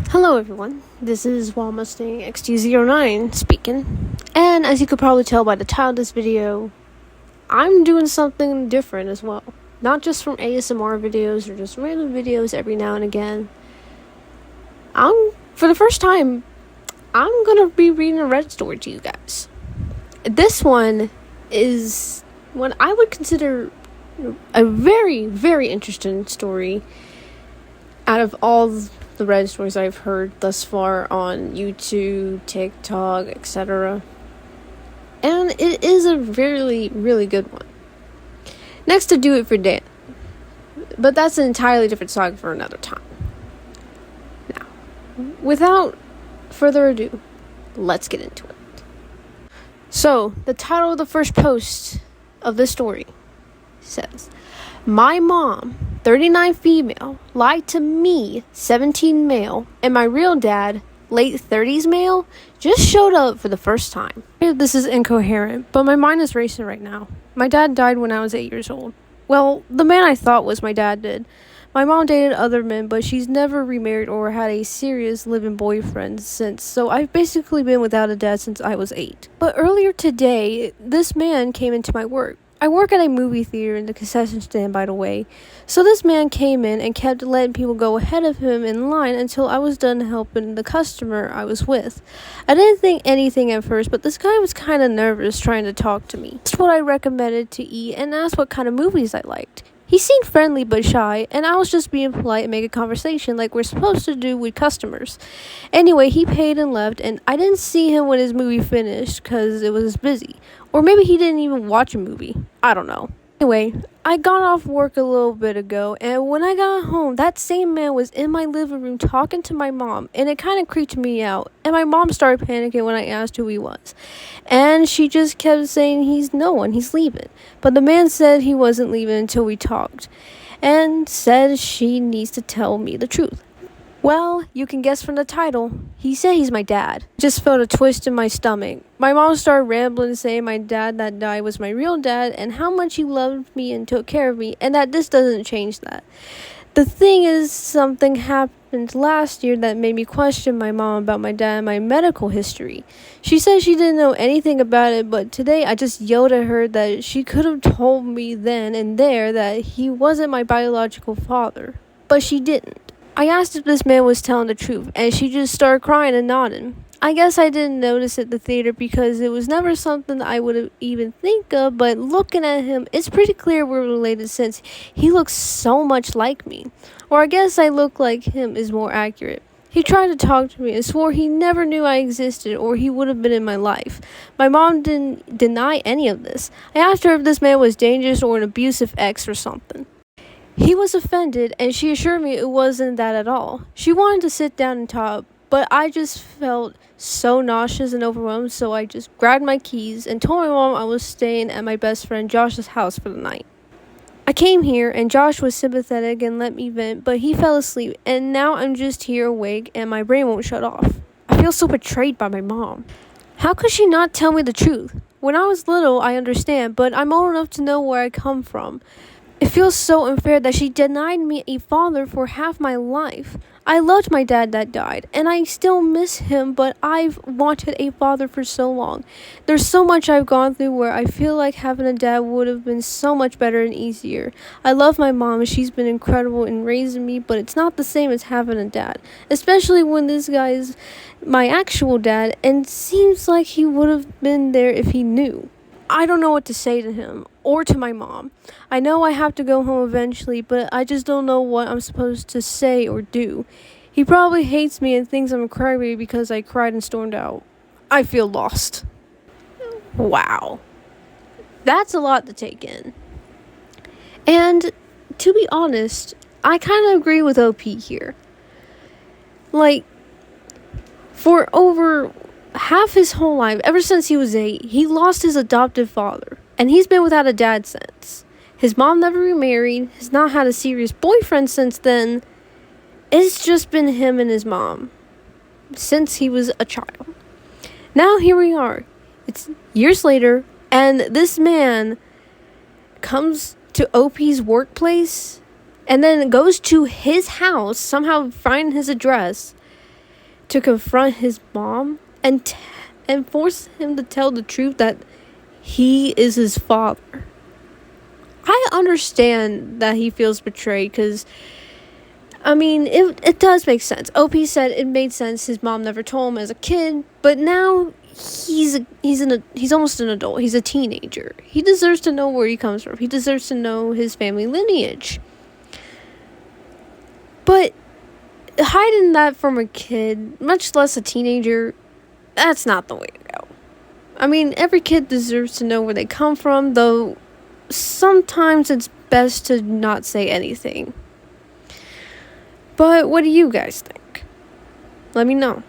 Hello everyone, this is Wall Mustang XT09 speaking, and as you could probably tell by the title of this video, I'm doing something different as well. Not just from ASMR videos or just random videos every now and again. For the first time, I'm gonna be reading a Reddit story to you guys. This one is what I would consider a very, very interesting story out of all the Reddit stories I've heard thus far on YouTube, TikTok, etc. And it is a really, really good one. Next to Do It for Dan. But that's an entirely different saga for another time. Now, without further ado, let's get into it. So, the title of the first post of this story says, "My mom, 39 female, lied to me, 17 male, and my real dad, late 30s male, just showed up for the first time." This is incoherent, but my mind is racing right now. My dad died when I was 8 years old. Well, the man I thought was my dad did. My mom dated other men, but she's never remarried or had a serious living boyfriend since, so I've basically been without a dad since I was 8. But earlier today, this man came into my work. I work at a movie theater in the concession stand, by the way. So this man came in and kept letting people go ahead of him in line until I was done helping the customer I was with. I didn't think anything at first, but this guy was kind of nervous trying to talk to me. Asked what I recommended to eat and asked what kind of movies I liked. He seemed friendly but shy, and I was just being polite and making conversation like we're supposed to do with customers. Anyway, he paid and left, and I didn't see him when his movie finished because it was busy. Or maybe he didn't even watch a movie. I don't know. Anyway, I got off work a little bit ago, and when I got home, that same man was in my living room talking to my mom, and it kind of creeped me out. And my mom started panicking when I asked who he was. And she just kept saying he's no one, he's leaving. But the man said he wasn't leaving until we talked, and said she needs to tell me the truth. Well, you can guess from the title. He said he's my dad. Just felt a twist in my stomach. My mom started rambling, saying my dad that died was my real dad and how much he loved me and took care of me, and that this doesn't change that. The thing is, something happened last year that made me question my mom about my dad and my medical history. She said she didn't know anything about it, but today I just yelled at her that she could have told me then and there that he wasn't my biological father. But she didn't. I asked if this man was telling the truth, and she just started crying and nodding. I guess I didn't notice at the theater because it was never something I would even think of, but looking at him, it's pretty clear we're related since he looks so much like me. Or I guess I look like him is more accurate. He tried to talk to me and swore he never knew I existed or he would have been in my life. My mom didn't deny any of this. I asked her if this man was dangerous or an abusive ex or something. He was offended, and she assured me it wasn't that at all. She wanted to sit down and talk, but I just felt so nauseous and overwhelmed, so I just grabbed my keys and told my mom I was staying at my best friend Josh's house for the night. I came here, and Josh was sympathetic and let me vent, but he fell asleep, and now I'm just here awake, and my brain won't shut off. I feel so betrayed by my mom. How could she not tell me the truth? When I was little, I understand, but I'm old enough to know where I come from. It feels so unfair that she denied me a father for half my life. I loved my dad that died, and I still miss him, but I've wanted a father for so long. There's so much I've gone through where I feel like having a dad would have been so much better and easier. I love my mom, and she's been incredible in raising me, but it's not the same as having a dad, especially when this guy is my actual dad, and seems like he would have been there if he knew. I don't know what to say to him or to my mom. I know I have to go home eventually, but I just don't know what I'm supposed to say or do. He probably hates me and thinks I'm a crybaby because I cried and stormed out. I feel lost. Wow. That's a lot to take in. And to be honest, I kind of agree with OP here. Like, for over half his whole life, ever since he was 8, he lost his adoptive father, and he's been without a dad since. His mom never remarried, has not had a serious boyfriend since then. It's just been him and his mom since he was a child. Now here we are. It's years later, and this man comes to OP's workplace and then goes to his house, somehow find his address, to confront his mom and force him to tell the truth that he is his father. I understand that he feels betrayed because, I mean, it does make sense. OP said it made sense. His mom never told him as a kid, but now he's almost an adult. He's a teenager. He deserves to know where he comes from. He deserves to know his family lineage. But hiding that from a kid, much less a teenager, that's not the way to go. I mean, every kid deserves to know where they come from, though sometimes it's best to not say anything. But what do you guys think? Let me know.